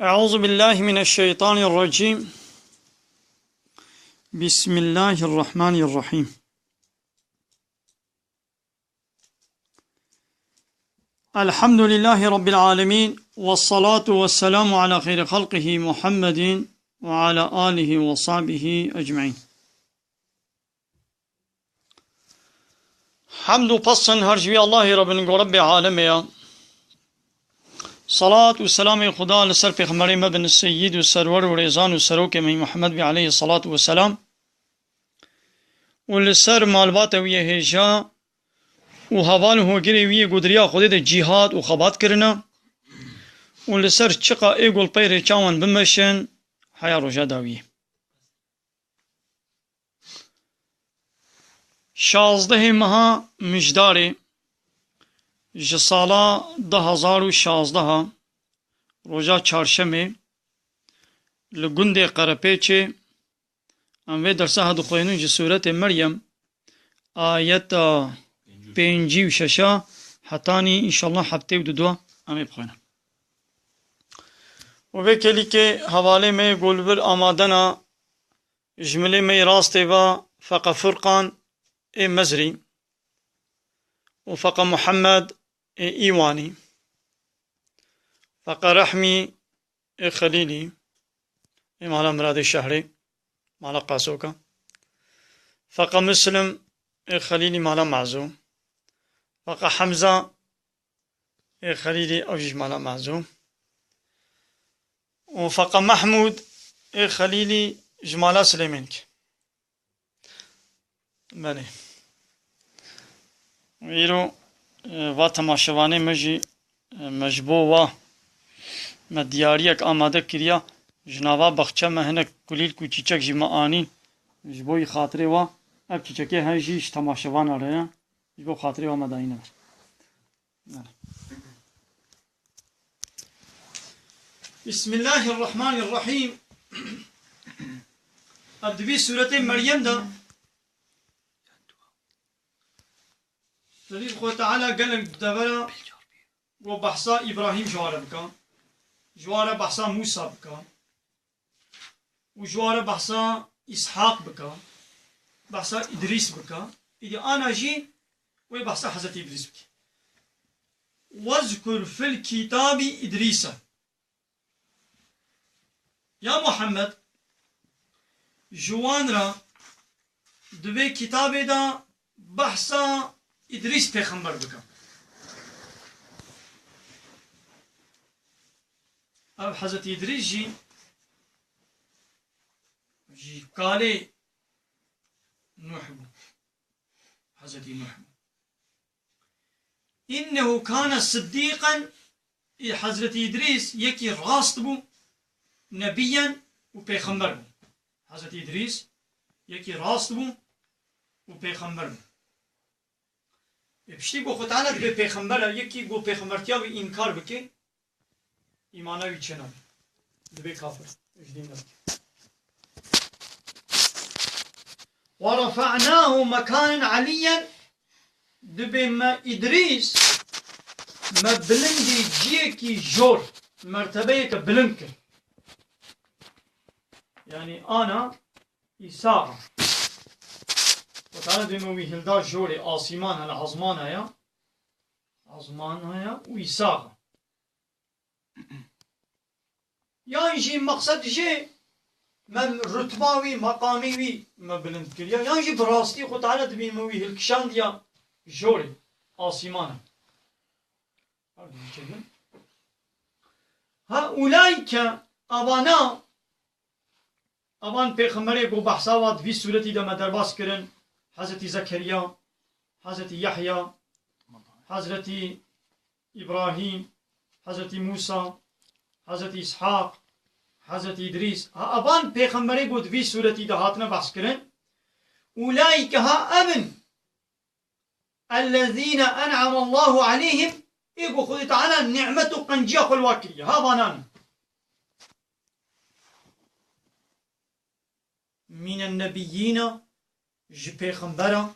أعوذ بالله من الشيطان الرجيم. بسم الله الرحمن الرحيم. الحمد لله رب العالمين، والصلاة والسلام على خير خلقه محمد وعلى آله وصحبه أجمعين. حمد پسن هرجوی الله رب عالمه. صلاة و سلام خدا لسر پیغمبر مبن السید و سرور و ریزان و سروک می محمد بی علیه الصلاة والسلام و لسر مالبات وی هجا و حوال هوگری وی گدریا خودی ده جهاد و خبات کرنا و لسر چقا ایگل پیر چاوان بمشن حیا روژا داوی. 16 ماه مجداری جسالا 2016 روژا چهارشنبه لگند قرپیچه اموی درسه هدو خوینون جه سورت مریم آیت 5 و 6 حتانی انشالله هفته و دو امی بخوینم و وکلی که حواله می گلبر آمادنا جمله می راسته و فقه فرقان ای مزری و فقه محمد إيواني فقه رحمي خليلي مالا مراد الشهري مالا قاسوكا فقه مسلم خليلي مالا معزو فقه حمزة خليلي أوجج مالا معزو وفقه محمود خليلي جمالا سليمانك بله ويرو و تماشوانه مجی مجبو و مدیاریک آماده کریا جنابا بخچه مهنک کلیل کو چیچک جی معانی جبوی خاطره و اب چیچکه هنجیش تماشوان آره جبو خاطره و مداینه بسم الله الرحمن الرحیم. ابدبی سورة مریم دا تدريب خوة تعالى قال لك دبرا وبحثا إبراهيم جواره بكا جواره بحثا موسى بكا وجواره بحثا إسحاق بكا بحثا إدريس بكا إذا أنا جي وبحثا حضرت إدريس بكا واذكر في الكتاب إدريس يا محمد جوان را دوی كتاب دا بحثا إدريس پیغمبر بکن. اب حضرت إدريس جي قال نوح بو حضرت نوح بو إنه كان صديقا. حضرت إدريس يكي راست بو نبيا و پیغمبر بو. حضرت إدريس يكي راست بو و پیغمبر بو. پشتی گو خود تعالی به پیغمبر یکی گو پیغمبرتیا و انکار بکی ایمانوی چنان دبی کافر اجدین نبکی ورفعناه مكانا عليا دبي ما إدريس ما بلندي جيكي جور مرتبه بلنك يعني أنا إساءة وتعالى دموي هلدا جوري آسيمان هلا عظمان هيا ويساغ يعني جي مقصد جي من رتباوي مقامي ما بلند كريا يعني جي براستي خو تعالى دموي هلكشان ديا جوري آسيمان هؤلاء أبان پیغمبره گو بحثاوات في سورتي دا مدرباس کرن حضرت زكريا حضرت يحيى حضرت إبراهيم حضرت موسى حضرت إسحاق حضرت إدريس أبان پیغمبره بود في سورتي دا هاتنا بحث کرن أولئك أبن الذين أنعم الله عليهم إيقو خذ تعالى نعمة قنجية خلواكرية بانان من النبيين جي پیغمبرا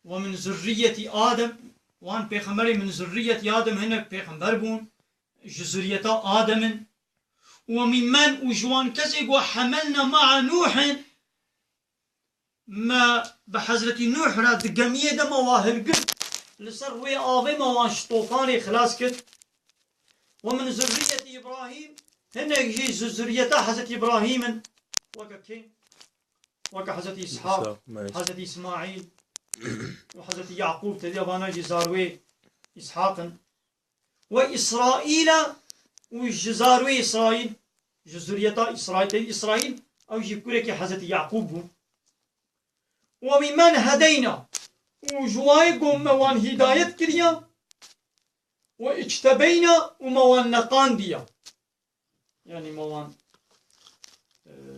ومن ذرية آدم وان پیغمبر من ذرية آدم هنك پیغمبر بون جزرية آدم وممن وجوان كسي وحملنا مع نوح ما بحضرة نوح را دقمية دا مواهر قد لسروي آوي موانش طوفاني خلاص كد ومن ذرية إبراهيم هنا يجي ذرية حضرة إبراهيم وكا كين وكا حضرة إسحاق حضرة إسماعيل وحضرة يعقوب تديبانا جزاروي إسحاق وإسرائيل وجزاروي إسرائيل جزرية إسرائيل أو جيكوريكي حضرة يعقوب وممن هدينا وجوايكم موان هداية كريا واجتبينا وموان نقان ديا يعني موان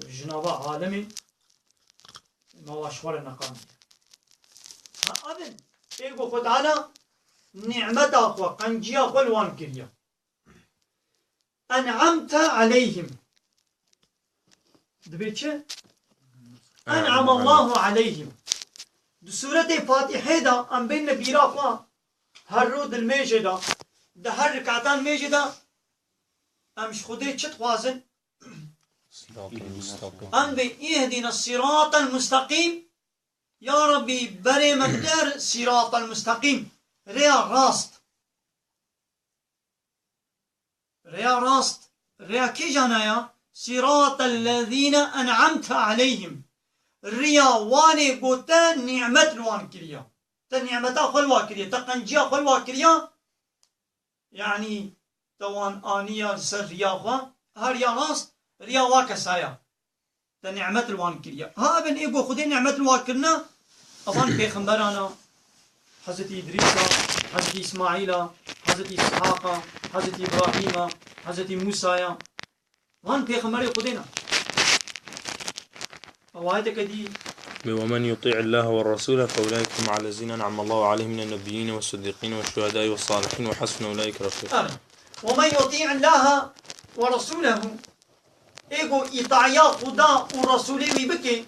جنابا عالمي موان شوار نقان ديا أبن إيقو خد على نعمة أخوة قنجيا خلوان كريا أنعمت عليهم دبيتش أنعم الله عليهم سورة فاتحة دا أم بين نبيرا فا هر رود الميجة دا ده هر ركعتان ميجة دا أمش خده چت خوازن أم بي اهدنا الصراط المستقيم يا ربي بري مقدر صراط المستقيم ريا راست ريا كي جانايا صراط الذين أنعمت عليهم ريا واني قوتا نعمت الوان كريا تنعمتا خلوا كريا تقنجيا خلوا كريا يعني توان آنيا سر ريا خوا هر ريا راست ريا واكسايا تنعمت الوان كريا ها ابن ايقو خدي نعمت الوان كرنا أفان بيخمبرانا حضرت إدريسا حضرت إسماعيل حضرت إسحاق حضرت إبراهيم حضرت موسى وان بيخمبري خدينا ومن يطيع الله والرسول فأولئك مع الذين أنعم الله عليهم من النبيين والصديقين والشهداء والصالحين وحسن أولئك رفيقا ومن يطيع الله ورسوله إيغو إطاعيا خدا ورسوله بكي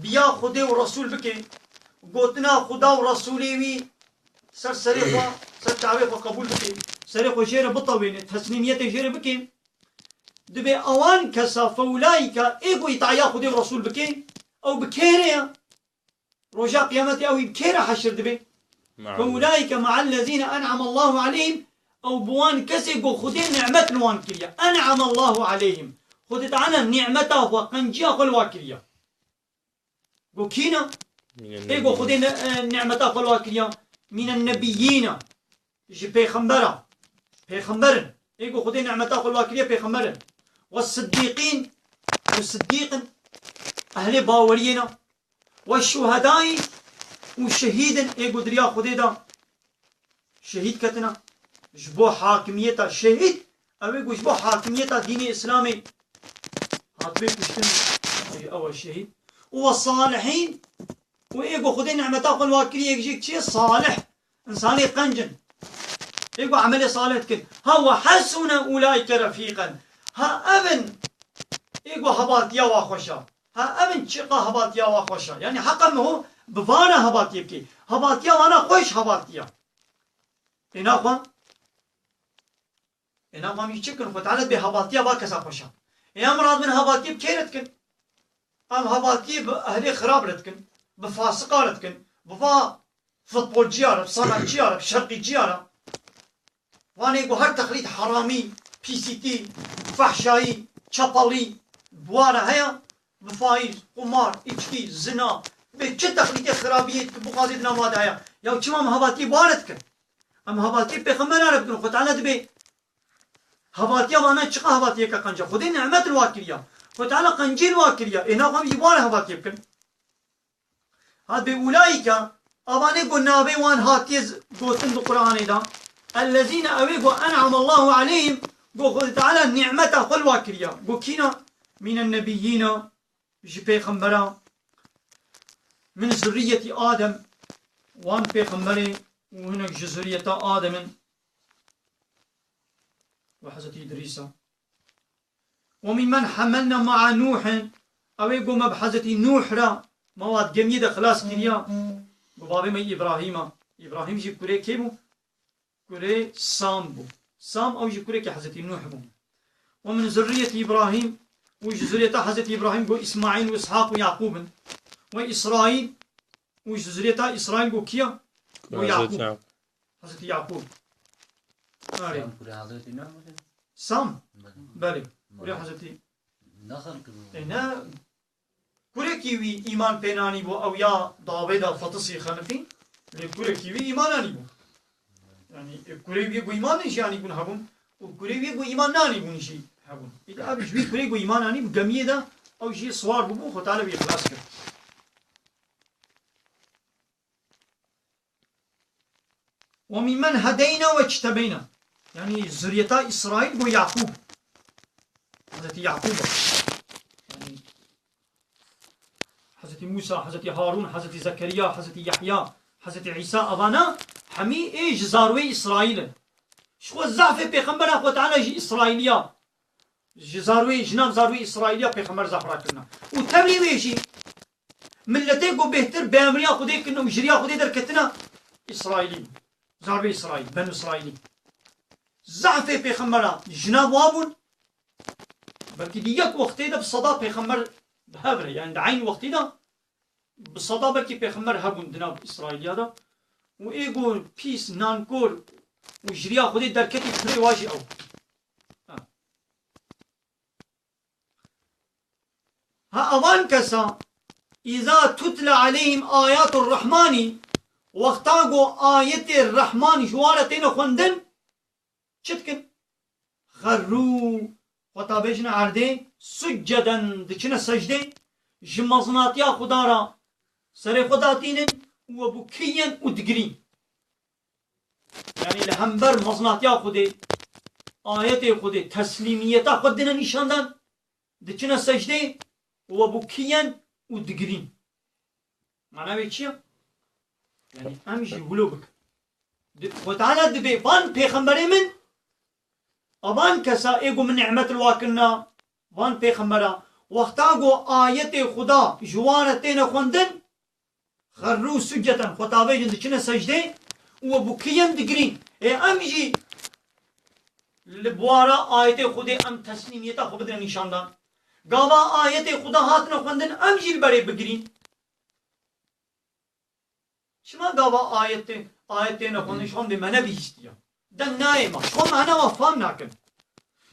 بيا خدا ورسول بكي قوتنا خدا ورسوله سر سريخوا سر تعريخ وقبول بكي سريخوا جير بطوين تسليمية جير بكي دبي اوان كسا فاولئك ايغو يطاعيا خدي ورسول بكي او بكيريا رجاء قيامتي او بكيرا حشر دبي فاولئك مع الذين انعم الله عليهم او بوان كسي قو خدي نعمة الوان كريا انعم الله عليهم خدي تعالى نعمته وقنجيا خلوا كريا قو كينا ايغو خدي نعمته خلوا كريا من النبيين جي بيخمبرا ايغو خدي نعمته خلوا كريا بيخمبرا والصديقين والصديق أهل باورينا والشهداء والشهيد إيقو دريا خديدا شهيد كتنا جبو حاكميتا شهيد أو إيقو جبو حاكميتا ديني إسلامي هاتبه كشتن أول شهيد والصالحين وإيقو خدي نعمتا قل واكري يجيك شيء صالح إنساني قنجن إيقو عملي صالح كن هو حسن أولئك رفيقا ها أبن إيقو هبات يا واخوشا ها أبن شقا هبات يا واخوشا يعني حقا هو بفانا هبات يبكي هبات يا وانا خوش هبات يا إناقوا ميشكن فتعالت بهبات يا باكسا خوشا يا مراد من هبات يب كيرتكن أم هبات يب أهلي خراب لتكن بفاسقة لتكن بفا فوتبول جيارة بصنع جيارة بشرقي جيارة وانا يقول هر تقليد حرامي بي سي تي فحشايي چپالی بواره هيا بفايز قمار اچكي زنا بچه تقليد خرابية بقاضي نماد هيا يا چما مهباتي بوارد كن ام هباتي پیغمبر عرب كن خود تعالى دبي هباتي وانا چقا هباتي کا قنجا خودي نعمت الواكريا خود تعالى قنجين واكريا انا قام يبواره هباتي كن هاد بأولئك اواني قلنا بي وان هاتيز قوتن بالقرآن دا الذين اويقوا انعم الله عليهم قو خذ تعالى نعمته خل واكريا قو كينا من النبيين جي بيغمبرا من ذرية آدم وان بيغمبري وهناك ذرية آدم وحضرت إدريس وممن حملنا مع نوح أو يقوم بحضرت نوح را مواد جميدة خلاص كريا قو بابي مي إبراهيم جي كوري كيبو كوري سام بو سام أو جي كوري كي حضرت نوح بو ومن ذرية إبراهيم وش ذرية حضرت إبراهيم قو إسماعيل وإسحاق ويعقوب وإسرائيل وش ذرية إسرائيل قو كيا ويعقوب حضرت يعقوب سام بله ولا حضرت إنا كل كيوي إيمان بيناني بو أو يا داوود فطسي خنفي كل كيوي إيماناني بو يعني كل بيجو إيمان نشي يعني يكون هبون وكل بيجو إيمان ناني يكون شيء هبون إذا أبي شوي كل بيجو إيمان ناني بجميع ده أو شيء صوار ببو خطالة بيخلاص كر وممن هدينا واجتبينا يعني ذرية إسرائيل بو يعقوب حضرت يعقوب يعني حضرت موسى حضرت هارون حضرت زكريا حضرت يحيى حضرت عيسى أبانا حمي إيش زاروي إسرائيل شو الزعفة بيخمبر أخوة تعالى إسرائيلية زاروي جناب زاروي إسرائيلية بيخمبر زفراتنا وتبلي ويجي ملتي قو بهتر بأمريا خديك إنه مجريا خدي دركتنا إسرائيلي زاروي إسرائيل بنو إسرائيلي زعفة بيخمبر جناب وابون بلكي ديك وقتي ده بصدا بيخمبر بهبره يعني دعين وقتي ده بصدا بلكي بيخمبر هبون جناب إسرائيلية ده وإيجو بيس نانكور وجريا خدي دركتي تري واجي أو ها أوان كسا إذا تتلى عليهم آيات الرحمن وقتاقو آيات الرحمن جوالتين خندن شتكن خروا وطابجنا عرده سجدا دچنا سجده جمزناتيا خدارا سري خداتين وبكيا ودقرين يعني لهمبر مزناتيا خده آيات خده تسليميتا خدنا نشاندن دچنا سجده وبكيا ودقرين معناه چيا يعني امشي ولوبك وتعالى دبي فان پیغمبر من أبان كسا إيجو من نعمة الواكنا وان پیغمبرا وقتاقو آيات خدا جوانتين خندن خرو سجتا خطابي جند چنا سجده وبكيا دقرين أمجي لبوارا آيات خدا أم تسليميتا خبدنا نشاندان قاوا آيات خدا هاتنا خندن أمجي البري بقرين شما قاوا آياتين خندن شخم دي منا بيستيا دن نايمة شخم أنا وفهم ناكن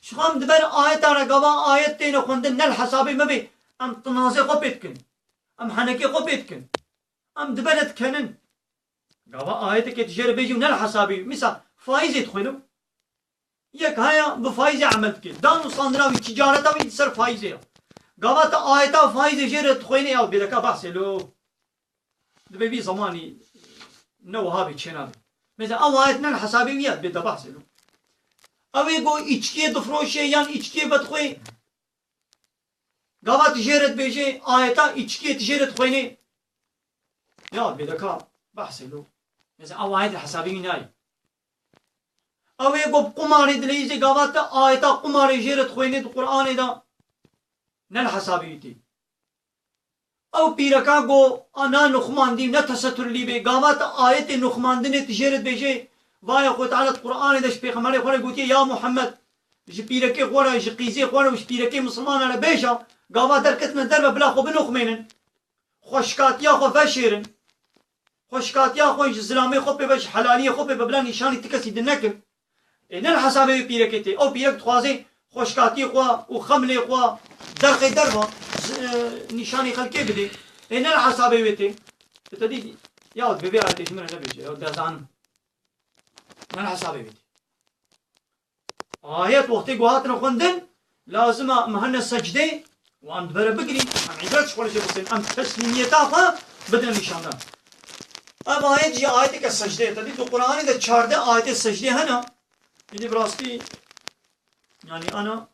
شخم دبر آيات رقابا آياتين خندن نل حسابي مبي أم تنازي قبيتكن أم حنكي قبيتكن أم دبرت كنن قاوا آياتك تجرب بيجي نل حسابي مثلا فايز يدخلوا يك هيا بفايز عملت كده دانو صندرا تجارة وي سر فايزه قاوا تا آياتا فايز جرت خويني أو بيدكا بحثلو دبي بي زماني نو هابي تشينال مثلا او آيتنا الحسابيات بده بحثلو او يقول içkiye dfroşe yan içkiye بدخوي قاوا تجارة بيجي آياتا içkiye تجارة خويني يا بيدكا بحثلو مثلا او آيات الحسابيين ناي او يقول قمار دليزي قاوا تا آياتا قمار جارة خويني القرآن دا نل حسابيتي او پیرکا گو انا نخماندی نتستر لی به گاوات آیت نخماندنه تجارت بيجي وای خو تعالی القرآن دش پیغمبر خوره گوتی یا محمد ج پیرکی خوره ج قیزی خوره و پیرکی مسلمان على بيجا گاوا درکتنا درب بلا خو بنخمینن خوشکاتیا خو فشیرن خوشکاتیا خو اسلامی خو به حلالی خو به بلا نشانی تکسی دنکن ان الحساب پیرکتی او پیرک خوازی خوشکاتی خو و خملی خو درخ دربا نشاني خلقي بدي هنا الحسابي بيتي تدي ياود بيبي على تيش من النبي ياود دازان من الحسابي بيتي آيات وقتي قواتنا خندن لازم مهنا السجدة وأم دبر بقري أم عبرت شوالي شيء بسين أم تسليميتا فا بدنا نشانا أم آيات جي آياتك السجدة تدي تو قرآن إذا تشارده آيات السجدة هنا يدي براستي يعني أنا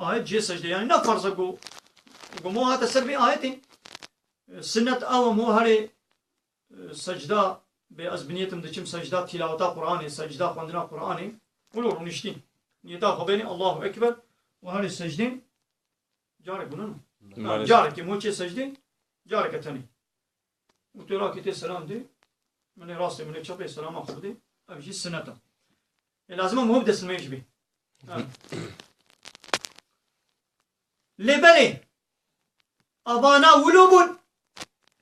آيات جي السجدة يعني نفرز أقول مو هذا سر بآيتين سنة أو مو هري سجدة بأزبنيتم دشم سجدة تلاوة قرآن سجدة خواندنا قرآن ولو رونشتين نيتا خبرني الله أكبر وهري سجدين جارك بنون جارك مو شيء سجدين جارك تاني وتراك تسلام دي من راسي من شبه سلام أخذ دي أبشي سنة لازم مو بدس الميش بي لبلي أبانا ولوبون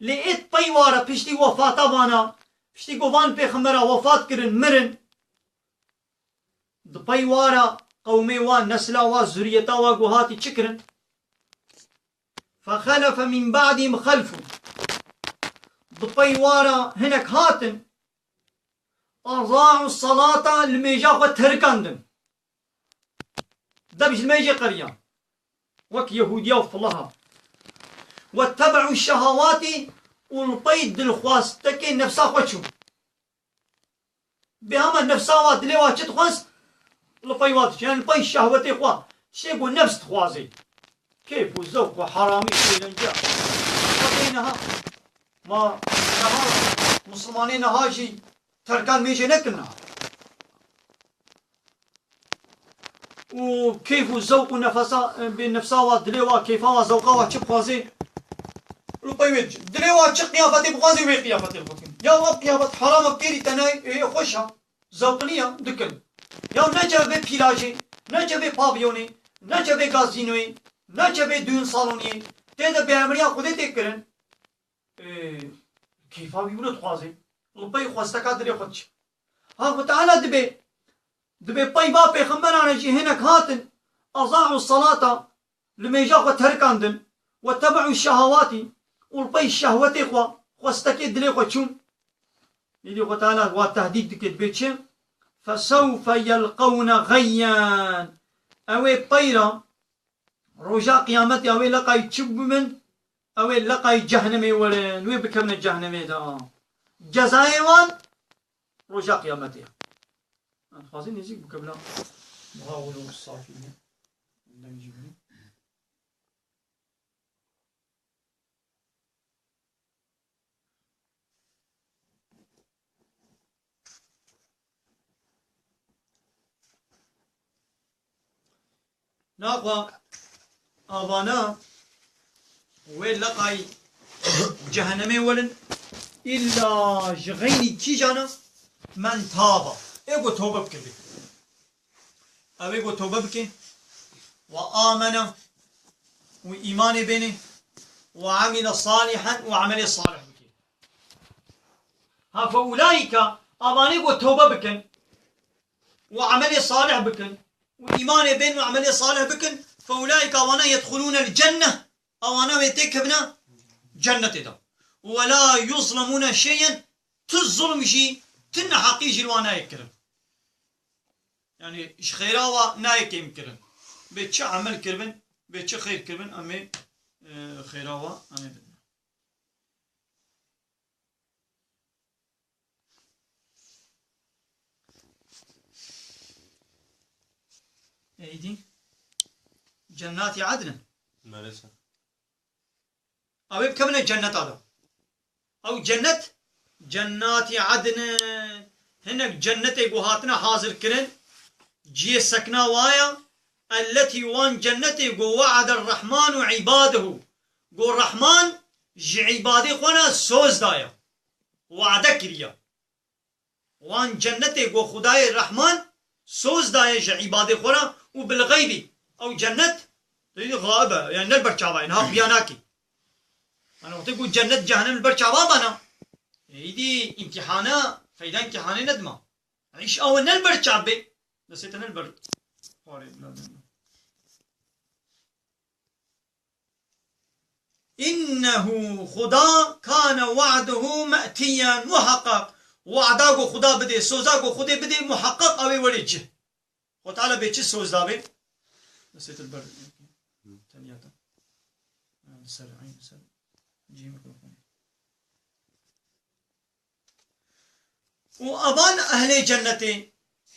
لقيت طيوارة بشتي وفاة أبانا بشتي قوان بيخمرا وفاة كرن مرن طيوارة قومي وان نسلا وزريتا وقوهاتي شكرن فخلف من بعدهم خلف طيوارة هناك هاتن أضاعوا الصلاة الميجا وتركندن دبش الميجي قرية وك يهودية وفلها واتبعوا الشهوات والبيض الخواستك نفسها خوشو بهما نفسها وات لوا تخواس البيوات يعني البي الشهوتي خوا شيء نفس تخوازي كيف الذوق وحرامي في نجا وقينها ما نهار مسلمانين هاجي تركان ميجي نكلنا وكيف الذوق ونفسا بالنفسا ودلوا كيفها ذوقها وشب خوازي البيوت دلوا شق قيافتي بخوازي وي قيافتي البكين يا وقت قيافت حرام بكيري تناي خوشها ذوقنيه دكن يا نجا به پیراجي نجا به پاويوني نجا به گازينوي نجا به دون صالوني تيدا بامريا خودي تكرن كيفا بيونو خوازي البي خوستكا دري خوتش ها تعالى دبي باي با پیغمبران جي هناك هاتن اضاعوا الصلاه لميجا وتركاندن واتبعوا الشهوات والبي الشهوتي خوستكي دري خوتشون يدي خو تعالى والتهديد دكت بيتش فسوف يلقون غيا اوي طيرا رجاء قيامتي اوي لقاي تشب من اوي لقاي جهنمي ولن وي بكمن الجهنمي دا جزايوان رجاء قيامتي خازين يزيك بكبلا مغاولوا الصافين ناقوا أبانا وين لقاي جهنمي ولن إلا جغيني كي جانا من تابا إيقو توبة بكبي أو إيقو توبة بكي وآمن وإيمان بيني وعمل صالحا وعمل صالح بكي ها فأولئك أبانا إيقو توبة بكن وعمل صالح بكن وإيمان بين وعمل صالح بكن فأولئك أوانا يدخلون الجنة أوانا يتكبنا جنة دا ولا يظلمون شيئا تظلم شيء تن حقيقي الوانا يكرم يعني إش خيراوا نايك يمكرن بيتش عمل كربن بيتش خير كربن أمي خيراوا أمي بدنا ايدي جنات عدن مالسا او بكمنا جنة هذا او جنات عدن هناك جنة قوهاتنا حاضر كرن جي سكنا وايا التي وان جنة قو وعد الرحمن عباده قو الرحمن جي عبادي خونا سوز دايا وعدك ريا وان جنة قو خداي الرحمن سوز دايا جي عبادي خونا وبالغيب او جنة غابة يعني البرشاوين ها بياناكي انا وقت اقول جنة جهنم البرشاوين انا ايدي امتحانا فايدا امتحاني ندمه عيش اول البرشاوي نسيت انا البر انه خدا كان وعده مأتيا محقق وعداغو خدا بده سوزاغو خدا بده محقق اوي وليجه وتعالى بيتش سوز دابي نسيت البر ثانياتا سرعين سر جي ميكروفون وأظن أهل جنتي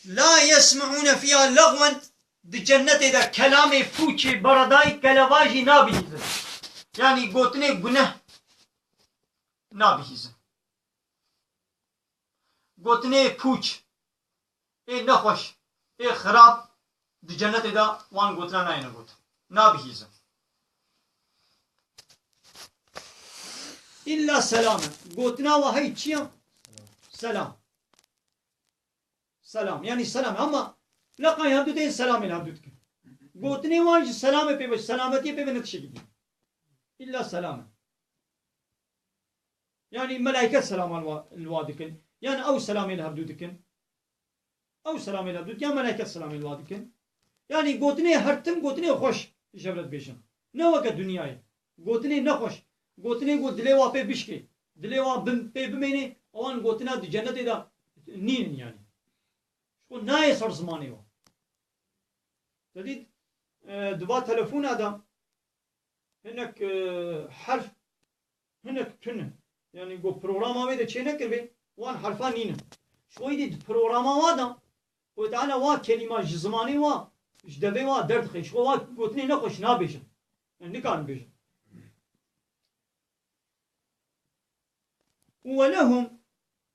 لا يسمعون فيها لغوا دي جنتي دا كلامي فوشي برداي كلواجي نابيز يعني قوتني قناه نابيز قوتني فوش ايه نخوش ايه خراب دي جنتي دا وان قوتنا ناينا قوت نابيز إلا سلامة قوتنا وهي تشيا سلام سلام يعني سلام أما لقى يهبدو دين سلام يهبدو قوتني واج سلامة بي بس سلامتي بي بنتشجي إلا سلامة يعني ملائكة سلام الوادكن يعني أو سلام الهبدودكن أو سلام الهبدود يعني ملائكة سلام الوادكن يعني قوتني هرتم قوتني خوش جبلت بيشم نوك الدنيا قوتني نخوش قوتني قوت دلوا بي بشكي دلوا بي بميني اوان قوتنا دي جنة دا نين يعني شو ناي صار زماني و تديد دبا تلفون هذا هناك حرف هناك تنه يعني قو بروغرام هذا تشينا كربي وان حرفان نين شوي دي بروغرام هذا وتعالى وا كلمة زماني وا جدبي وا درد خيش وا قوتني نخوش نابيشن يعني كان بيشن ولهم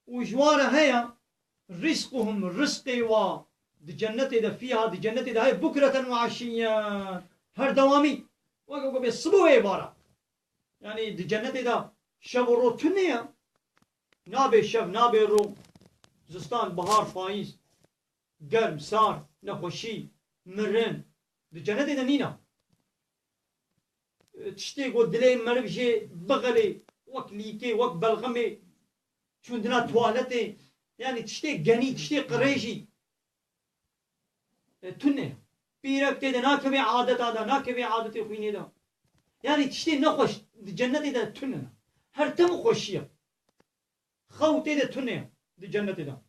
وجوار هيا رزقهم رزقي و دي جنة دا فيها دي جنة دا هي بكرة وعشية هر دوامي وقو بيصبوا عبارة يعني دي جنة دا شب و رو تنية نابي شب نابي رو زستان بهار فايز گرم سار نخوشي مرن دي جنة دا نينا تشتي قو دلي مربجي بغلي وك ليكي وك بلغمي شوندنا توالتي يعني تشتي جني تشتي قريجي تنه بيرك تيدا ناكبي عادت هذا ناكبي عادتي خويني دا يعني تشتي نخوش دي جنة دا تنه هر تم خوشية خوتي دا تنه دي جنة دا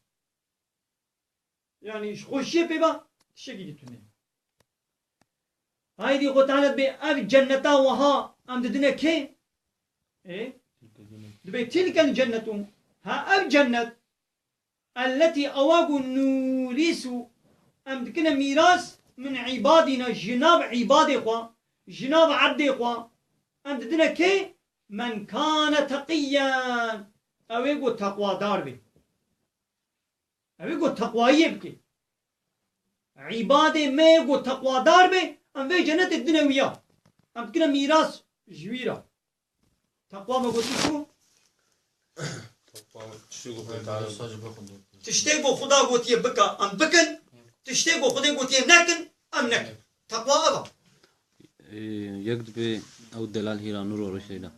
يعني خوشية بيبا تشتي دي تنه هاي دي قطعنا بأب جنة وها أم ددنا كي إيه دبي تلك الجنة ها الجنة التي أواجو نوريس أم دكنا ميراث من عبادنا جناب عباد إخوة جناب عبد إخوة أم ددنا كي من كان تقيا أو يقول تقوى داربي أو يقول تقوى يبكي عبادة ما يقول تقوى داربي أم في جنة الدنيا أم دكنا ميراث جويرة تقوى ما قلت شو تشتاقوا خدا قوتي بكا أم بكن تشتاقوا خدا قوتي نكن أم نكن تقوى أبا يكتب أو دلال هيرا نور رشيدا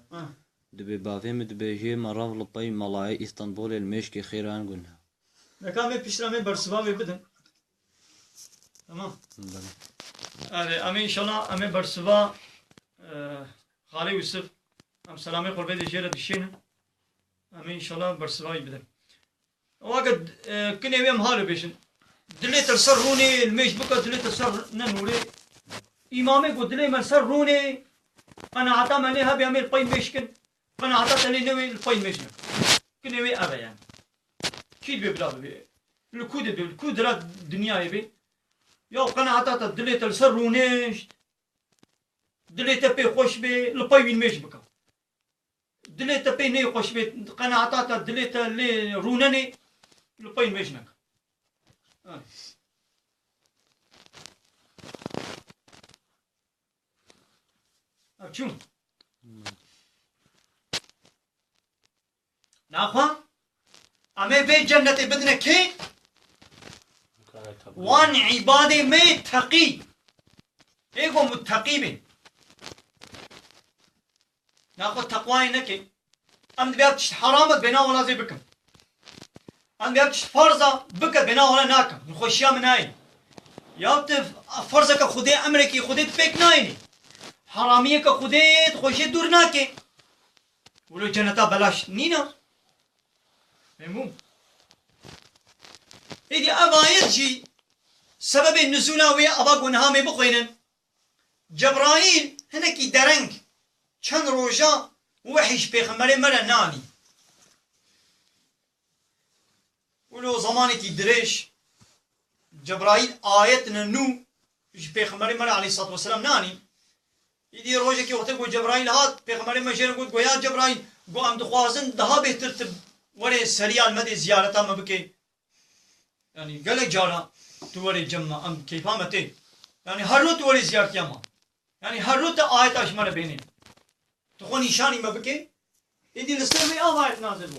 دبي بافهم دبي جي مراف لباي ملاي اسطنبول المشكي خيران قلنا نكامل بيشرامي برسبابي بدن تمام أمي إن شاء الله أمي برسبا خالي يوسف أم سلامي قربي دي جيرة دشينا أمي إن شاء الله برسباي بدن وقد كني ويم هارو بيشن دليت السر روني الميش بكا دليت السر ننوري إمامي قد دلي من سر روني أنا عطا منيها بيعمل البين ميشكن أنا عطا تلي نوي البين ميشكن كني وي أبا يعني كيد ببلا بي الكود راد دنيا يبي يو قنا عطا دليت السر رونيش دليت بي خوش بي البين ميش بكا دليت بي ني خوش بي قنا عطا دليت لي رونني البين ميشنك شو ناخوا أمي بيت جنة بدنا كي وان عبادة مي تقي ايقو متقي بي ناخوا تقواني نكي أم بيابتش حرامت بنا ولا زي بكم أم بيابتش فرزة بك بنا ولا ناكم نخوشيا من هاي يابت فرزك خودي أمريكي خودي تفيك نايني حرامية كخوديت خوشي دور ناكي ولو جنتا بلاش نينا مفهوم إذا أبا يجي سبب النزول ويا أبا قنهامي بقينا جبرائيل هناكي درنك كان روجا وحش بيخمري مرة ناني ولو زمانك دريش جبرائيل آيتنا نو بيخمري مرة عليه الصلاة والسلام ناني يدي روجك وقت يقول جبرائيل هات بيغمبر مجير يقول يا جبرائيل قو ام دخوازن دها بهتر وري سريع المدي زيارتها ما بكي يعني قال لك جارا توري جمع ام كيفا متي يعني هر رو توري زيارتي اما يعني هر رو آيات اشمر بينين تخو نشاني ما بكي يدي لسلمي آيات نازل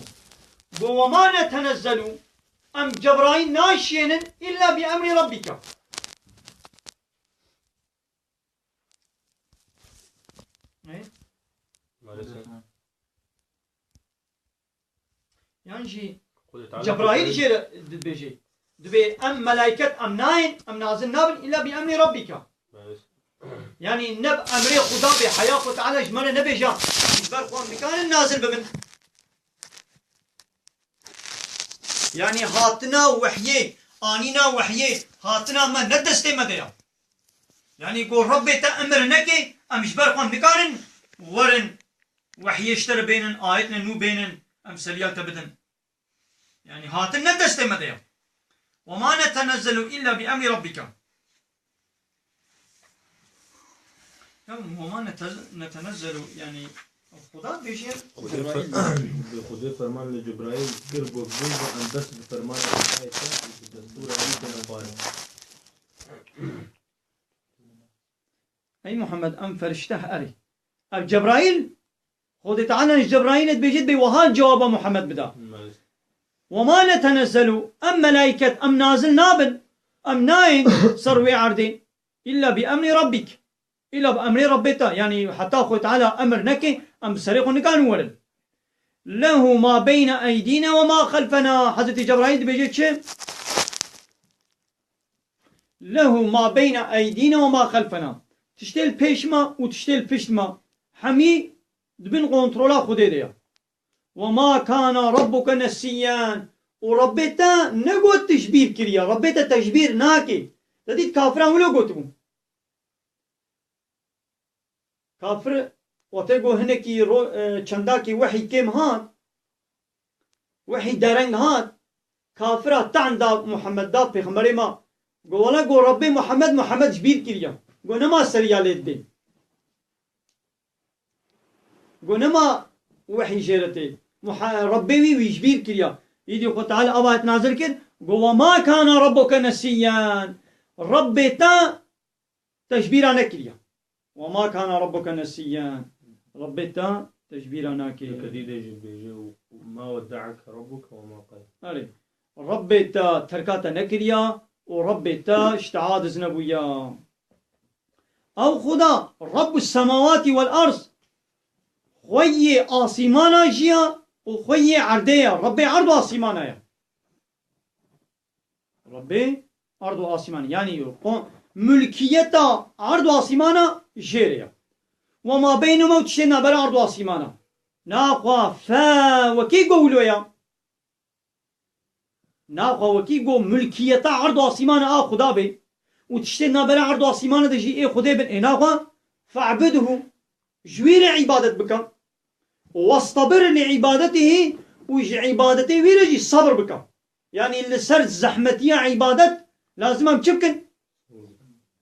قو وما نتنزلوا ام جبرائيل ناشين الا بأمر ربك يعني شي جبرائيل جير دبيجي دبي أم ملائكة أم ناين أم نازل نابن إلا بأمر ربك يعني نب أمري خدا بحياة خد تعالى جمال نبي جان إجبار خوان مكان النازل بمن يعني هاتنا وحيه آنينا وحيه هاتنا ما ندستي مديا يعني يقول ربي تأمر نكي أم إجبار خوان مكان ورن وحيه اشتر بينن آيتنا نو بينن أم سليال تبدن يعني هاتنا ندستي مديا وما نتنزل إلا بأمر ربك وما نتنزل يعني خدا بيجي خدا فرمان لجبرائيل قرب وقبوز أن دست بفرمان الآية الدستور عليك نبارك أي محمد أم فرشته أري أب جبرائيل خد تعالى جبرائيل بيجي بوهان جواب محمد بدا وما نتنزل أم ملائكة أم نازل نابن أم ناين سروي عردين إلا بأمر ربك إلا بأمر ربك يعني حتى أخو تعالى أمر نكي أم سريق نكان ولد له ما بين أيدينا وما خلفنا حضرت جبرائيل بيجي شيء له ما بين أيدينا وما خلفنا تشتل بيشما وتشتل بيشما حمي دبن كنترولا خدي ديا وما كان ربك نسيان وربيتا نقول تشبير كريا ربيتا تشبير ناكي تديت كافران ولا قوتو كافر وتقو هنكي چنداكي وحي كيم هات وحي دارنگ هات كافرة تعن دا محمد دا پیغمبر ما قولا قو ربي محمد جبير كريا قو نما سريالات دي قو نما وحي جيرتي ربي ويجبير كريا يدي قو تعالى أبا نازل كر قو وما كان ربك نسيان ربي تا تجبيرانا كريا وما كان ربك نسيان ربي تا تجبيرانا كريا كديد ما ودعك ربك وما قال ربي تا تركاتا نكريا وربي تا اشتعاد زنبويا أو خدا رب السماوات والأرض خوي آسيمانا جيا وخوي عرديا ربي عرض آسيمانا يا ربي عرض آسيمانا يعني ملكيتا عرض آسيمانا جيريا وما بينهما وتشتنا بلا عرض آسيمانا ناقوا فا وكي قولوا يا ناقوا وكي قو ملكيتا عرض آسيمانا خدا بي وتشتنا بلا عرض آسيمانا دجي ايه خدا بن ناقوا فاعبده جوير عبادة بك واصطبر لعبادته وج عبادته ويرجي صبر بك يعني اللي سر زحمتية عبادة لازم ام تشبكن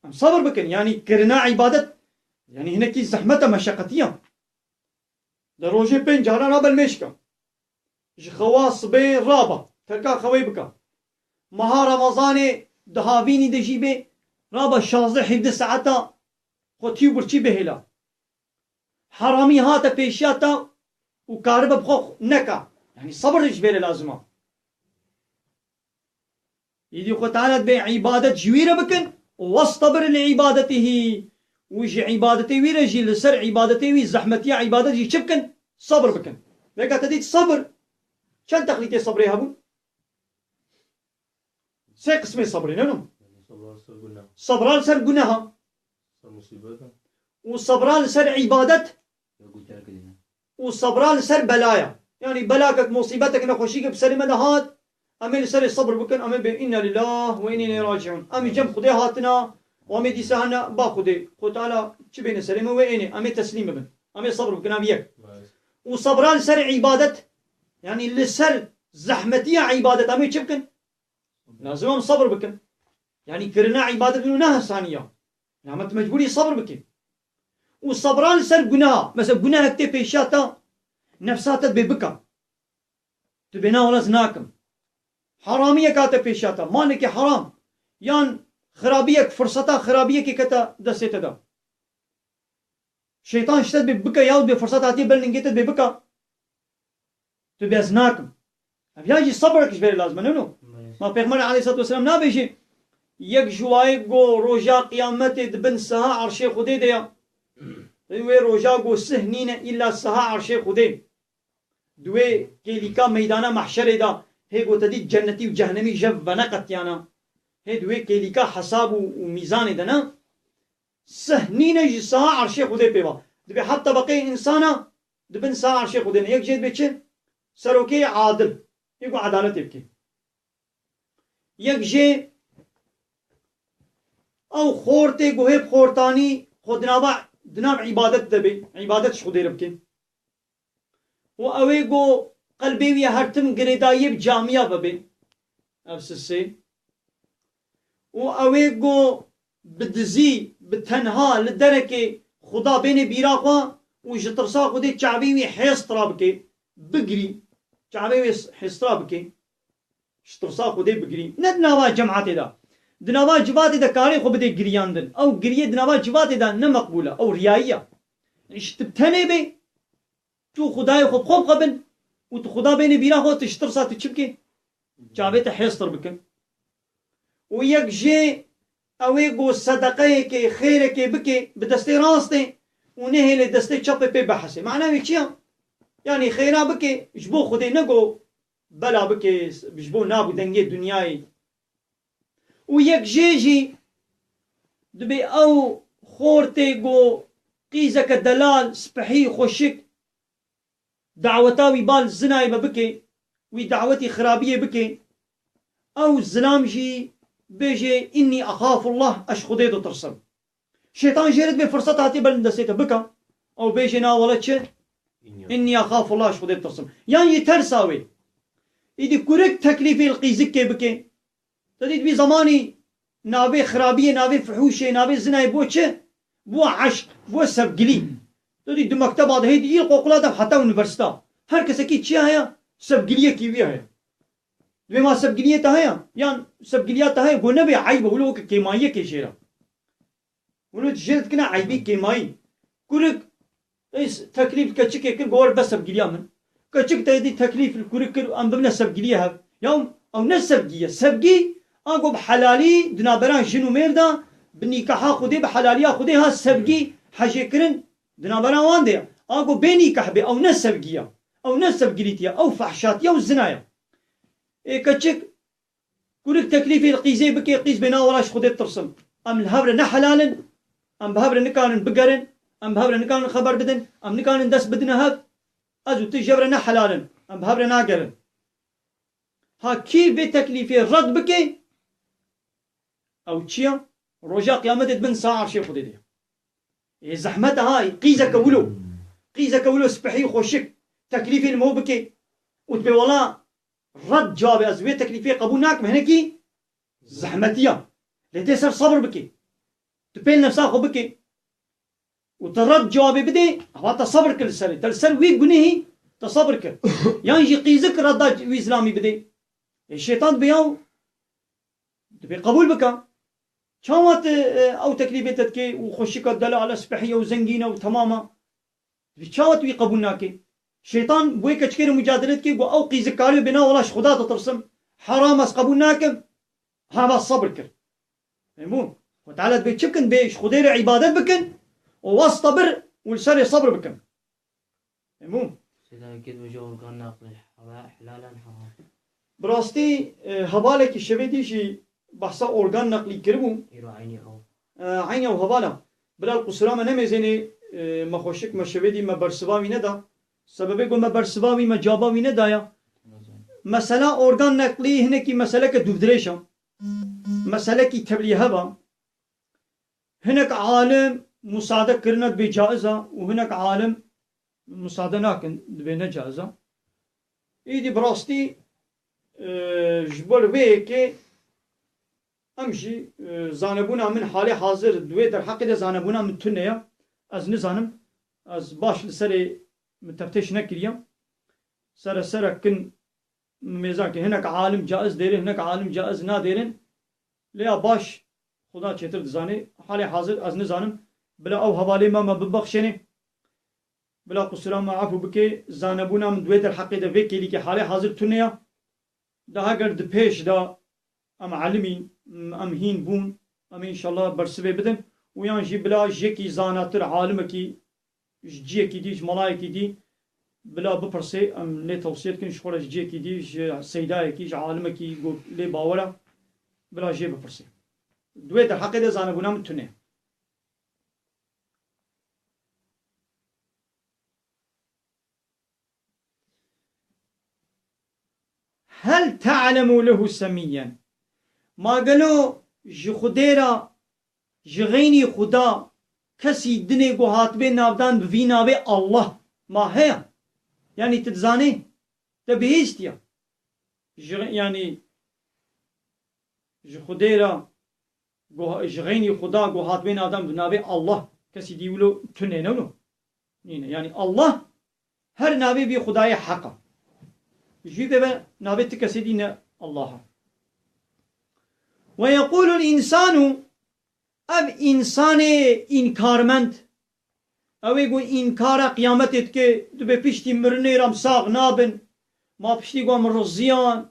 ام صبر بكن يعني كرنا عبادة يعني هناك زحمة مشقتية دروجي بين جارا رابا المشكا خواص بين رابا تركا خوي بك مها رمضان دهافيني دجي بي رابا شازده حفظ ساعتا خوتيو برچي بهلا حرامي هاتا بيشاتا وكارب بخوخ نكا يعني صبر جبير لازمه يدي خو تعالى بعبادة جويرة بكن واصطبر لعبادته ويجي عبادتي ويرجي لسر عبادتي وي زحمتي عبادتي شبكن صبر بكن بقى تديت صبر شان تخليتي صبري هبو سي قسمي صبري نانو صبران سر قناها وصبران سر عبادة وصبران سر بلايا يعني بلاكك مصيبتك نخوشيك بسر مدهات أمي سر الصبر بكن أمي بإنا لله وإنا راجعون أمي جنب خدي هاتنا وأمي دي سهنا باخدي قلت على شبين سلمة وإني أمي تسليم بن أمي صبر بكن أميك وصبران سر عبادة يعني اللي سر زحمتية عبادة أمي شبكن لازم صبر بكن يعني كرنا عبادة بنونها ثانية نعمت مجبوري صبر بكن وصبران سر جناها مثلا جناها كتير بيشاتا نفساتا ببكا تبينا ولا زناكم حرامية كاتا بيشاتا مالك حرام يان خرابيك فرصتا خرابيك كتا دستة دا شيطان اشتد ببكا ياود بفرصتا هاتي بلنجيتت ببكا تبي زناكم يجي صبرك ايش بير لازم نو ما بيغمر عليه الصلاة والسلام نابيجي يك جواي جو روجا قيامته دبن سها عرشي خدي ديا وی روژا گو سهنین إلا سها عرش خودی دوی كيليكا ميدانا محشر دا هي گو تدي جنتي وجهنمي جف ونقتيانا هي دوي كيليكا حساب وميزان دنا سهنين جي سها عرش خودي بيوا دبي حتى بقي إنسانا دبن سها عرش خودي يك جيد بيتش سروكي عادل يقو عدالة يبكي يك جي او خورتي گو هيب خورتاني خودنابا دناب عبادت دبي عبادت شخودي ربكي و اوه گو قلبي ويا هرتم گريدايب جامعة ببي افسسي و اوه گو بدزي بتنها لدركي خدا بين بيراقوا و جترسا خودي چعبي وي حيص ترابكي بقري چعبي وي حيص ترابكي جترسا خودي بقري ندناوا جمعاتي دا دناوا جباتي دا كاري خو بدي قرياندن او قريه دناوا جباتي دا نمقبولة او رياية اشتبتني بي تو خدای خوب خوب قبل و تو خدا بین بیرا خود تشتر ساعت چبکی چاوه تا حیستر بکن و یک جه اوه گو صدقه که خیره که بکی به دسته راسته و نهی لی دسته چپه پی بحثه معنی چیه؟ یعنی خیره بکی جبو خودی نگو بلا بکی جبو نابو دنگی دنیای و یک جه جی دبی او خورته گو قیزک دلال سپحی خوشک دعوتاوي بال زناي ببكي وي دعوتي خرابية بكي او زلامجي بيجي اني اخاف الله اش خديدو ترسم شيطان جيرد بي فرصة هاتي بلندسيته بكا او بيجي ناولتش اني اخاف الله اش خديدو ترسم يعني يترساوي ايدي كوريك تكليفي القيزكي بكي تديد بي زماني نابي خرابية نابي فحوشي نابي زناي بوچه بو عشق بو سبقلي تدي دو مكتب هذا هيدي يل قوقلا حتى يونيفرسيتا هر کسی کی چیا ہے سبگلیه کیوی ہے دوی ما سبگلیه تا ہے یان سبگلیه تا ہے گونه به عیب ولو کیمایه کی شیرا ولو جلد کنا عیبی کیمای کورک اس تکلیف کچک کر گور بس سبگلیه من کچک تدي تکلیف کورک ام بنا سبگلیه ها يوم او نسبگیه سبگی اگو بحلالي دنابران جنو مردا بنیکاح خودی بحلالیا خودی ها سبگی حاجه کرن دنابران وان دي اگو بيني كحبه او نسبگيه او نسبگليتيا او فحشاتيا او زنايا كتشك كورك تكليفي القيزي بكي قيز بنا ولاش خدت ترسم ام الهبر نحلالن ام بهبر نكان بقرن ام بهبر نكان خبر بدن ام نكان دس بدن هب ازو تجبر نحلالن ام بهبر ناقرن ها كيف بتكليفي رد بكي او تشيا رجا قيامت بن ساعه شي خدي زحمتها هاي قيزة كولو قيزة كولو سبحي خوشك تكليفي المو بكي وتبي والله رد جواب أزوية تكليفي قبولناك مهنكي زحمتية لتسر صبر بكي تبين نفسها خو بكي وترد جوابي بدي هو تصبر كل سنة تلسر ويك بنيه تصبر كل يعني يجي قيزك رداج وإسلامي بدي الشيطان بياو تبي قبول بكا شامت او تكليفتك كي وخشك الدلاء على سبحيه وزنجينه وتماما شامت وي قبولناكي شيطان بويك تشكير مجادلتك او قيزكاري بنا ولاش خدا ترسم حرام اس قبولناكم هذا الصبر كر مو وتعالى بيتشكن بيش خدير عبادات بكن واصطبر والسر صبر بكن مو سيدا كده وجو كان ناقل حلالا حرام براستي هبالك الشبيدي شي بحثا اورگان نقلی کربو عینی او هوالا بلا القصرا ما نمیزنی ما خوشک ما شویدی ما برسواوی ندا سببه گو ما برسواوی ما جاباوی ندایا مثلا اورگان نقلی هنه کی مسئله که دودرشم مسئله کی تبلیغه با هناك عالم مساعده کرنک بی جائزه و هناك عالم مساعده ناکن بی نجائزه ایدی براستی جبر وی که امشي زانبونا من حالي حاضر دوي در حق ده زانبونا من تنيا از نزانم از باش لسري متفتش نكريا سر كن ميزان كي هناك عالم جائز ديرين هناك عالم جائز نا ديرين ليا باش خدا چتر دزاني حالي حاضر از نزانم بلا او حوالي ما ببخشني بلا قصرا ما عفو بكي زانبونا من دوي در حق ده وكي لي كي حالي حاضر تنيا ده هاگر د پیش دا ام علمين ام هين بون ام ان شاء الله برسبه بدن ويان جي بلا جيكي زاناتر عالمكي جيكي دي ملايكي دي بلا بپرسي ام لي توصيت كن شخورة جيكي دي سيدايكي عالمكي لي باورا بلا جي بپرسي دوية در حقي ده زانبونا متونه هل تعلم له سميا ما قالوا جخديرا جغيني خدا كسي دني قو هاتبه نابدان بفي نابه الله ما هي يعني تتزاني تبهيستيا يعني جخديرا جغيني خدا قو هاتبه نابدان بنابه الله كسي ديولو تنينو يعني الله هر نابه بي خداي حقا جيبه به نابه كسي دين الله ويقول الإنسان اب انسان انکارمند اوی گو انکار قیامتت که دو به پشتی مرنه رم ساغ نابن ما پشتی گو مرزیان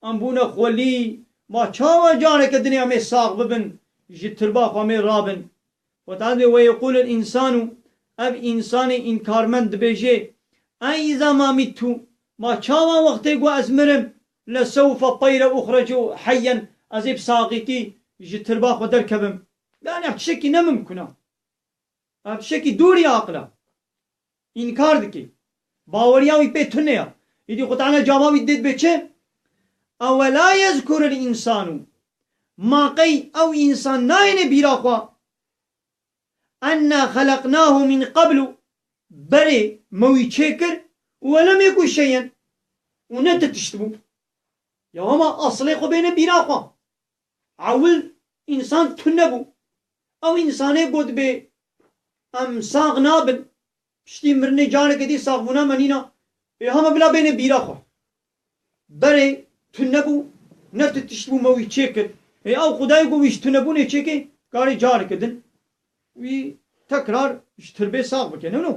ام بونه خولی ما چاوا جانه که دنیا می ساغ ببن جتر باق و می رابن و تعالی و یقول الانسان اب انسان انکارمند بجه ایزا ما میتو ما چاوا وقتی گو از مرم لسوف طیر اخرجو حیا ازیب ساغیتی جتر باق و درکبم يعني بشكل نممكنه بشكل دوري عقله إنكار دكي باوريا ويبيتونيا يدي قطعنا جواب يدد بيتشه أولا يذكر الإنسان ما قي أو إنسان ناين بيراقوا أنا خلقناه من قبل بري موي تشكر ولم يكن شيئا ونت تشتبو يا هما أصليقوا بين بيراقوا عول إنسان تنبو او انسانه بود به ام ساغ نابن پشتی مرنه جانه کدی ساغونا منینا همه بلا بین بیرا خو بره تنبو نفت تشتبو موی چکر او خدای گو ویش تنبو نه چکه کاری جار کدن وی تکرار تربه ساغ بکنه نو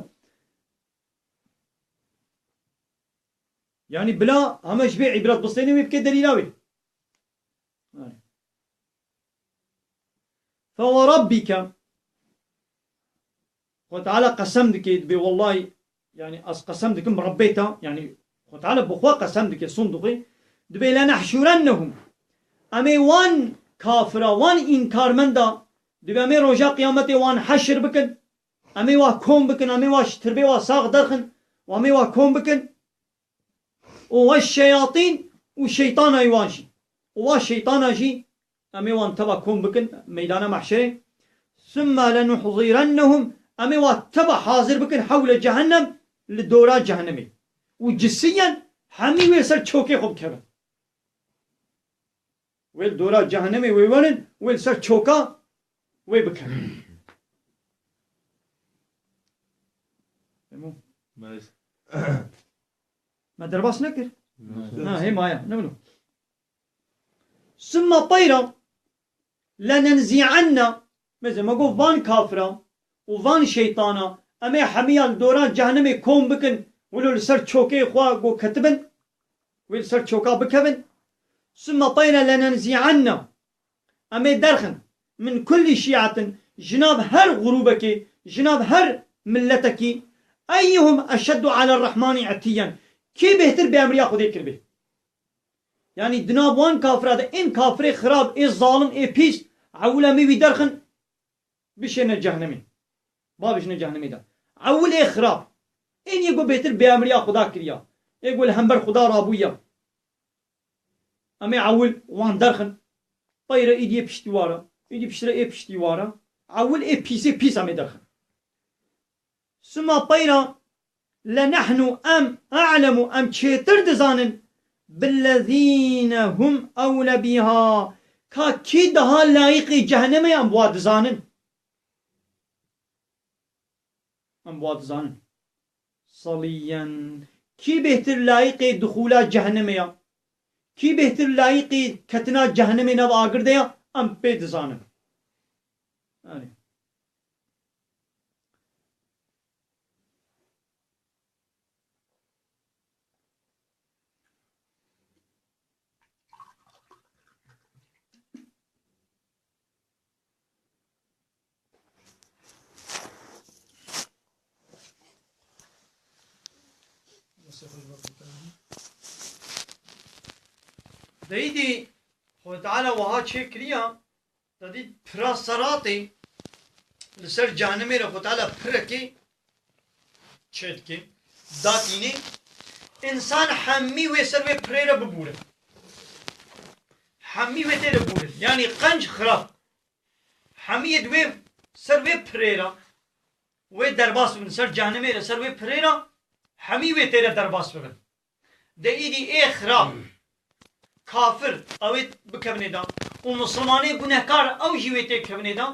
yani بلا همش به عبرت بستنی وی بکه دلیلاوی فوربك وتعالى قسم دك والله يعني قسم دك مربيتها يعني وتعالى بخوا قسم دك صندوقي دبي لنحشرنهم امي وان كافرة وان انكار من دا دبي امي رجا قيامتي وان حشر بكن امي وا كوم بكن امي وا تربي وا ساغ درخن وامي وا كوم بكن والشياطين والشيطان ايوانشي والشيطان اجي امي وان تبا كون بكن ميدان محشري ثم لنحضرنهم امي وان تبا حاضر بكن حول جهنم للدورات جهنمي وجسيا حمي ويسر تشوكي خب كبن ويل دورات جهنمي ويولن ويل سر تشوكا ويبكن ما درباس نكر هي مايا نمنو ثم طيرا لننزعن مثل ما قول فان كافرة وفان شيطانا أما حميان دوران جهنمي كوم بكن ولو لسر تشوكي خوا قو كتبن ولسر تشوكا بكبن ثم طيرا لننزعن أما درخن من كل شيعة جناب هر غروبك جناب هر ملتك أيهم أشد على الرحمن عتيا كي بهتر بأمريا خذي كربي يعني دناب وان كافر هذا إن كافر خراب إيه ظالم إيه بيس عولا مي بدرخن بشنا جهنمي ما بشنا جهنمي ده عول إيه خراب إن يقول بهتر بأمريا خدا كريا يقول همبر خدا رابويا أما عول وان درخن طيرة إيدي بشتوارا إيدي بشترا إيه بشتوارا عول إيه بيس أمي درخن ثم طيرة لنحن أم أعلم أم تشيتر دزانن بالذين هم أولى بها كي دها لايق جهنم أم بواد زانن أم بواد زانن صليا كي بهتر لايق دخول جهنم كي بهتر لايق كتنا جهنم نو آگر دیا أم بيد زانن ديدي خود تعالى وها شكريا تدي براسراتي لسر جهنمي را خود تعالى بركي شدكي داتيني انسان حمي ويسر وي بريرا ببورن حمي ويتر بورن يعني قنج خراب حمي دوي سر وي بريرا وي درباس من سر جهنمي را سر وي بريرا حمي ويتر درباس بن ديدي اي خراب kafir evet bikevneda o Müslümanı günahkar av jivete kevneda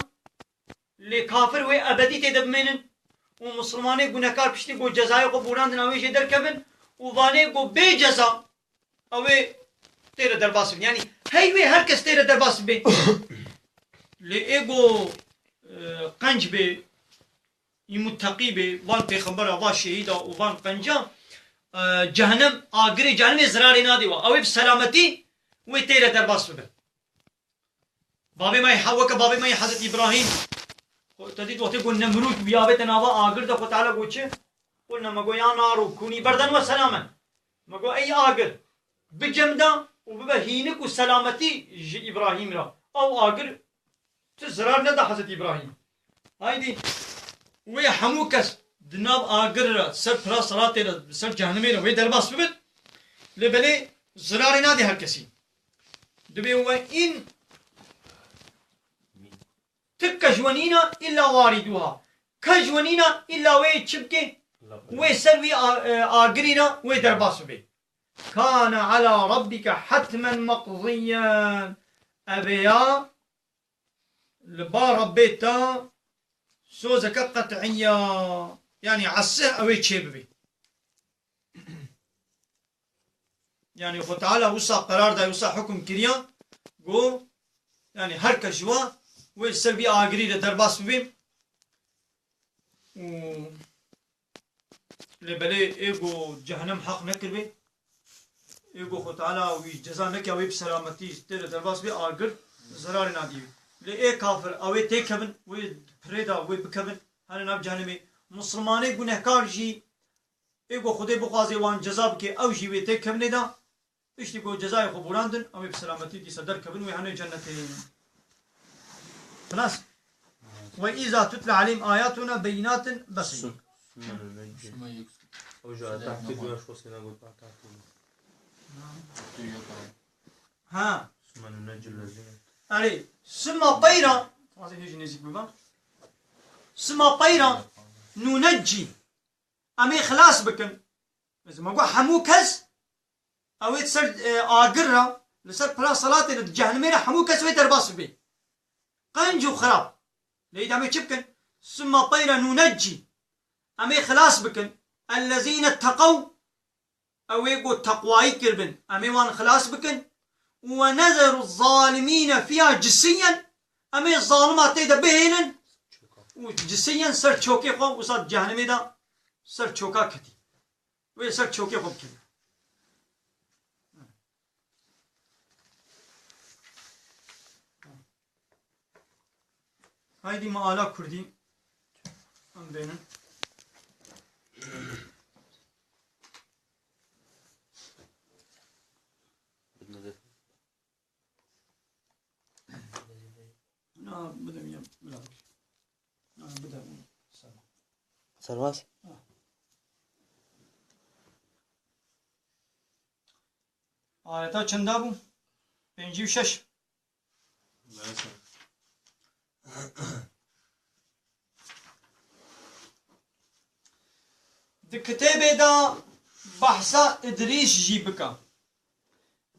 le kafir ve ebedi tedbmenin o Müslümanı günahkar pişti go cezayı ko burandın av jeder kevin o vane go be ceza ave tere derbasın yani hey ve herkes tere derbasın be le ego qanc be muttaqi be van peygamber va şehida o van qanca cehennem agri cehennem zararı nadi va ave selameti ويتيرا درباس ببن بابي ماي حوك بابي ماي حضرت ابراهيم تديد وقت يقول نمرود بيابت ناوا آگر دا خود تعالى قوچه قلنا مگو يا نارو كوني بردن وسلاما مگو اي آگر بجمدا وببا هينك وسلامتي ابراهيم را او آگر تزرار ندا حضرت ابراهيم هايدي وي حموكس دناب آگر را سر پرا صلاتي را سر جهنمي را وي درباس ببن لبلي زرار نادي هر كسي دبي وإن تكجونينا إلا واردوها كجونينا إلا وي تشبكي وي سلوي آقرينا وي درباسو بي كان على ربك حتما مقضيا أبيا لبا ربيتا سوزك قطعيا يعني عسه أوي تشيب بي يعني خود تعالى وصا قرار دا وصا حكم كريان قو يعني هركا جوا والسلبي آقري لدرباس ببيم و لبلي ايقو جهنم حق نكر بي ايقو خود تعالى وي جزا نكي اوي بسلامتي تير درباس بي آقر زرار نادي بي لي اي كافر اوي تيكبن وي بريدا وي بكبن هانا ناب جهنمي مسلماني گنهكار جي ايقو خودي بخوازي وان جزا بكي او جي وي تيكبن دا اشتي قو جزاي خو براندن او بسلامتي دي صدر كبن ويهاني جنتين خلاص واذا تتلى عليهم اياتنا بينات بصير ها علي سما طيرا سما طيرا ننجي امي خلاص بكن لازم اقول حموكس او تسر آقرة لسر بلا صلاة الجهنمية حموكس ويترباس بي قنجو خراب ليد امي تشبكن ثم طيرا ننجي امي خلاص بكن الذين اتقوا او يقو تقواي كربن امي وان خلاص بكن ونذر الظالمين فيها جسيا امي الظالمات تيدا بهينن وجسيا سر تشوكي خو وصار جهنمي دا سر تشوكا كتي وي سر تشوكي خو كتي هايدي مقالة كردي ام بينن بدم بلا بدا سرواس آياتا چندا بو 56 د کتابه دا بحثا ادریس جی بکا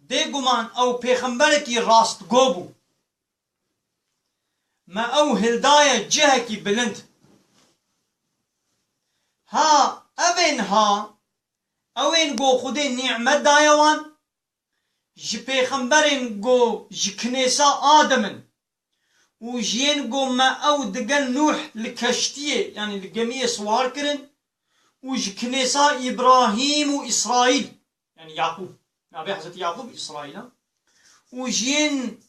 دی گمان او پیغمبر کی راست گوبو ما او هلدايا جهه کی بلند ها اوين گو خود نعمت دایوان جی پیغمبرین گو جی کنیسا آدمن وجين قو ما او دقل نوح لكشتيه يعني الجميع سوار كرن وج كنيسة ابراهيم واسرائيل يعني يعقوب نبي حضرت يعقوب اسرائيل وجين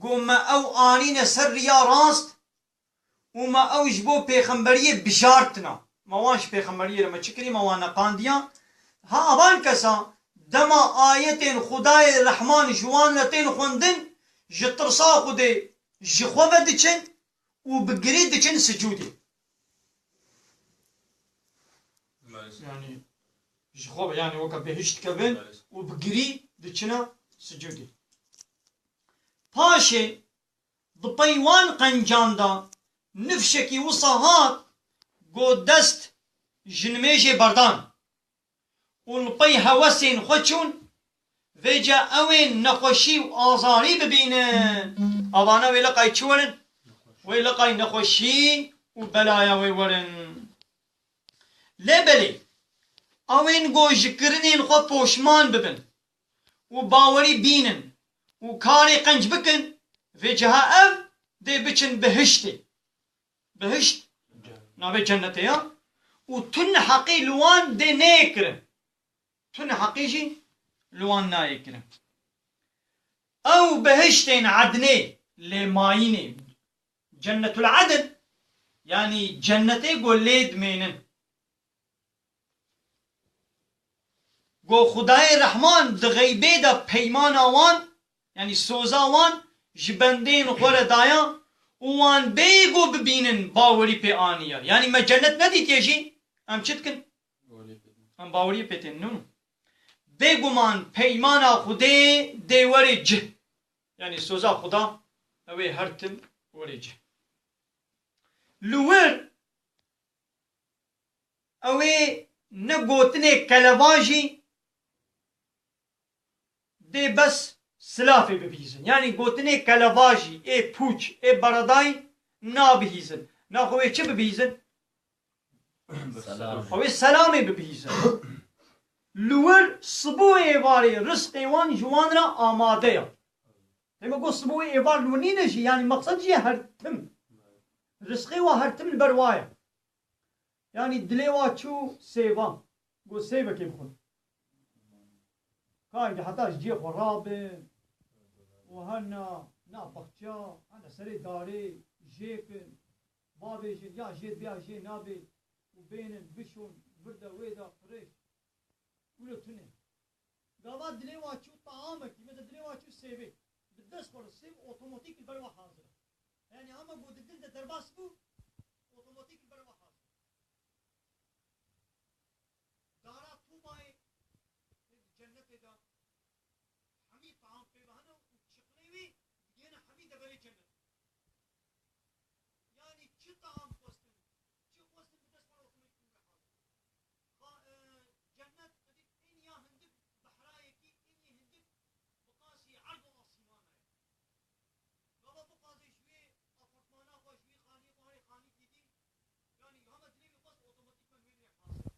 قو ما او انين سر يا راست وما او جبو پیغمبريه بشارتنا ما وانش پیغمبريه لما تشكري ما وانا قانديا ها اوان کسا دما آیتین خدای رحمان جوان لتین خوندن جترسا خوده جخوه دچن و بگری دچن سجودی يعني جخوه يعني وكا بهشت كبن و بگری دچنا سجودی پاشه بپیوان قنجاندا نفشکی وصاهات گو دست جنميجي بردان والبي هوسين خوشون ويجا اوين نخوشي وآزاري ببينن اوانا ويلقاي چورن ويلقاي نخوشي وبلايا ويورن لبلي اوين گو جكرنين خو پوشمان ببن وباوري بينن وكاري قنج بكن ويجا اف دي بچن بهشتي بهشت نابي جنتي يا وتن حقي لوان دي نيكرن تن حقيجي لوان نايكرن او بهشتين عدني لمايني جنة العدن يعني جنتي قول ليد مينن قو خداي رحمن دغيبه دا پیمان آوان يعني سوزا وان جبندين خور دايا وان بيگو ببينن باوري پي آنيا يعني ما جنت نديت يجي ام چتكن ام باوري پيتن نو بيگومان پیمانا خودي دي وري جه يعني سوزا خدا اوه هرتم وري جه لور اوه نگوتنه کلواجي دي بس سلافي ببيزن يعني قوتني كلواجي اي بوچ اي برداي نا بهيزن نا خوي چه ببيزن خوي سلامي ببيزن لور صبو ايواري رزق ايوان جوان را آماده يا لما قو صبو ايوار لوني نجي يعني مقصد جي هرتم رزقي و هرتم البرواية يعني دليوا چو سيوان قو سيوه كي بخون كاين حتى جي خرابه وهنا نابخشا أنا سري داري جيكن بابيجن يا جيت بيا جي نابي وبينن بشون بردا ويدا فريش ولو تنين قاوا دلي واتشو طعامك مثل دلي واتشو سيبي بالدس خور السيب اوتوماتيك البلوه حاضره يعني اما بود الدل درباس بو اوتوماتيك البلوه حاضره دارا طوباي جنة دا حميد طعام في بهنا وشقليوي دينا حميد بلي جنة يعني چه طعام خوستن چه خوستن بدس خور اوتوماتيك البلوه جنة إن يا هندك بحرايكي إني هندك بقاسي عرض وصيمان بابا بقاسي شوي أفرطمانا خو شوي خاني وهاي خاني تيجي يعني هم دليل بس أوتوماتيك من وين يحاصل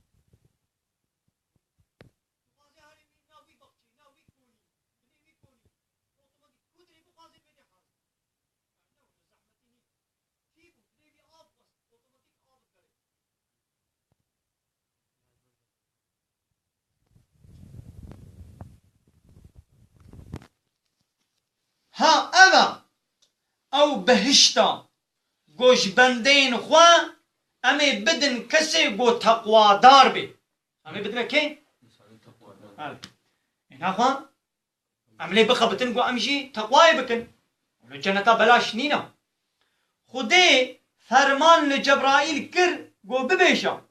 بقاسي هاري من ناوي بقشي ناوي كوني بني كوني أوتوماتيك كودري بقاسي بيدي حاصل نو زحمتني كيفو دليل آب بس أوتوماتيك آب كره ها أبا أو بهشتا گوش بندين خوا أمي بدن كسي گو تقوى دار بي أمي بدن كي هنا خوا أملي بخبتن گو أمجي تقوى بكن الجنة بلاش نينا خدي فرمان لجبرائيل كر گو ببيشا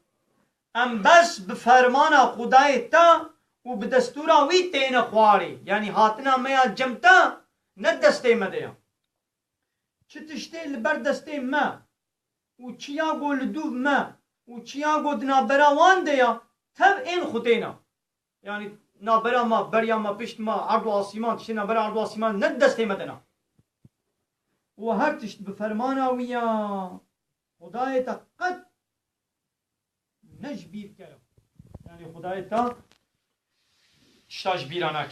أم بس بفرمانا خداي تا وبدستورا وي تين خواري يعني هاتنا ميا جمتا ندستي مديا چتشتي لبردستي ما وچيا گو لدوب ما وچيا گو دنابرا وان ديا تب ان خدينا يعني نابرا ما بريا ما بشت ما عرض واسيمان تشتي نابرا عرض واسيمان ندستي مدنا وهر تشت بفرمانا ويا خداي تا قد نجبير كلام يعني خداي تا تشتاج بيراناك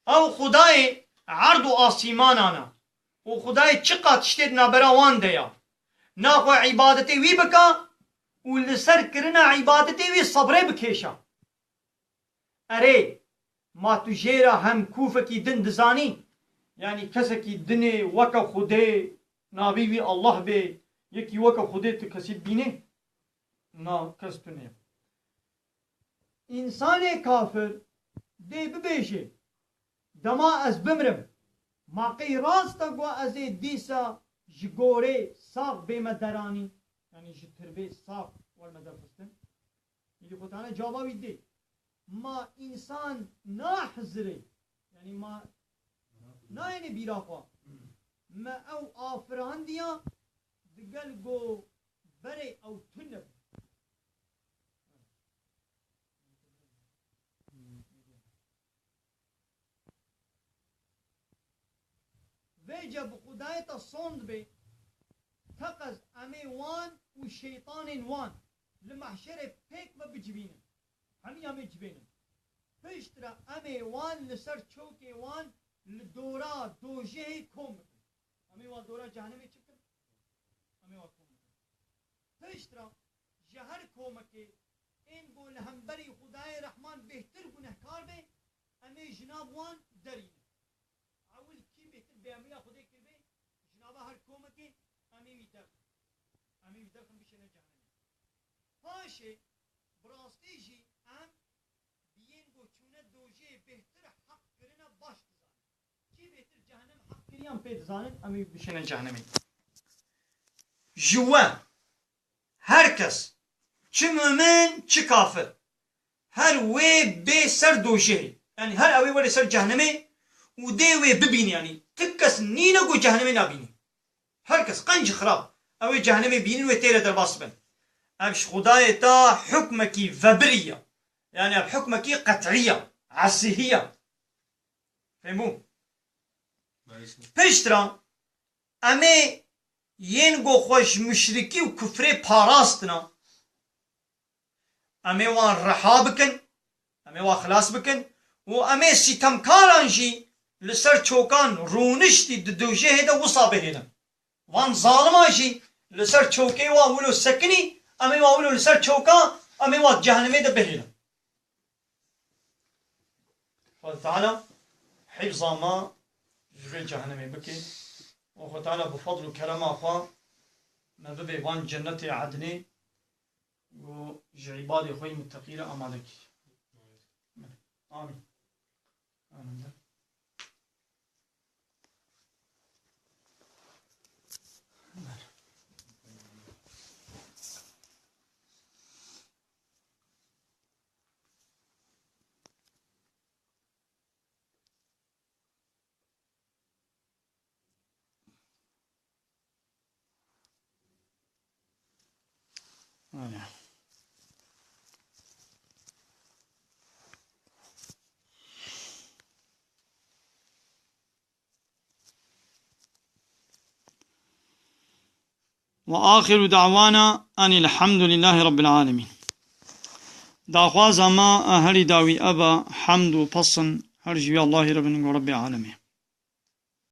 او خداي عرض و آسیمانانا و خدای چقا تشتید نابرا وان دیا ناخو عبادتی وی بکا و لسر کرنا عبادتی وی صبره بکیشا اره ما تو جیرا هم کوفکی دن دزانی يعني كسكي دني وكا خدي نابي الله بي يكي وكا خدي تكسي بيني نا كستني إنسان كافر دي ببيجي دما أز بمرم ما قي راست قوا أزي ديسا جغوري ساق بمدراني يعني جتربي ساق والمدر فستن يدي قطعنا جوابا ويدي ما إنسان ناحزري يعني ما نايني بيراقوا ما أو آفران ديا دقل قو بري أو تنب ويجا بخداية الصند بي تقز أمي وان وشيطان وان لمحشر بيك ما بجبينه همي أمي جبينه فيشترى أمي وان لسر چوكي وان لدورا دوجه كوم أمي وان دورا جهنمي چكر أمي وان كوم فيشترى جهر كومكي إن قول همبري خداي رحمن بهتر گنهكار بي أمي جناب وان درين أول كي بهتر بأمي خداي كربي جنابا هر كومكي أمي ويدر خم بشنا جهنمي هاشي براستيجي أم بيين قو چونه دوجه بهتر حق کرنا باش تزانن كي بهتر جهنم حق كريان بيت زانن أمي بشنا جهنمي جوا herkes çi mümin çi kafir her wê bê ser doşehê yani her ew were ser cehennemê û dê wê bibîne yani tikkes nîne ku cehennemê nabîne herkes qenc xirab ew ê cehennemê bînin wê têre derbas bin ev ji Xudayê ta hukmekî vebiriya yani ev hukmekî qet'iya asîhiya fehmû pêştira em ê yên got xwe ji müşrikî û kufrê parastina em ê wan reha bikin em ê wan xilas bikin û em ê sîtemkaran jî li ser çokan rûniştî di dojehê de wisa bihêlin wan zaliman jî li ser çokê wan wilo sekinî em ê wan wilo li ser çoka em ê wan cehennemê de bihêlin Xwe Teala hifza ma ji vê cehennemê bike û Xwe Teala bi fadl û kerema xwe me bibe wan cennetê ednê û ji îbadê xwe muteqî re amade kir. Amin. Amin. Öyle. وآخر دعوانا أن الحمد لله رب العالمين دعواز ما أهل داوي أبا حمد وبصن هرجي الله رب العالمين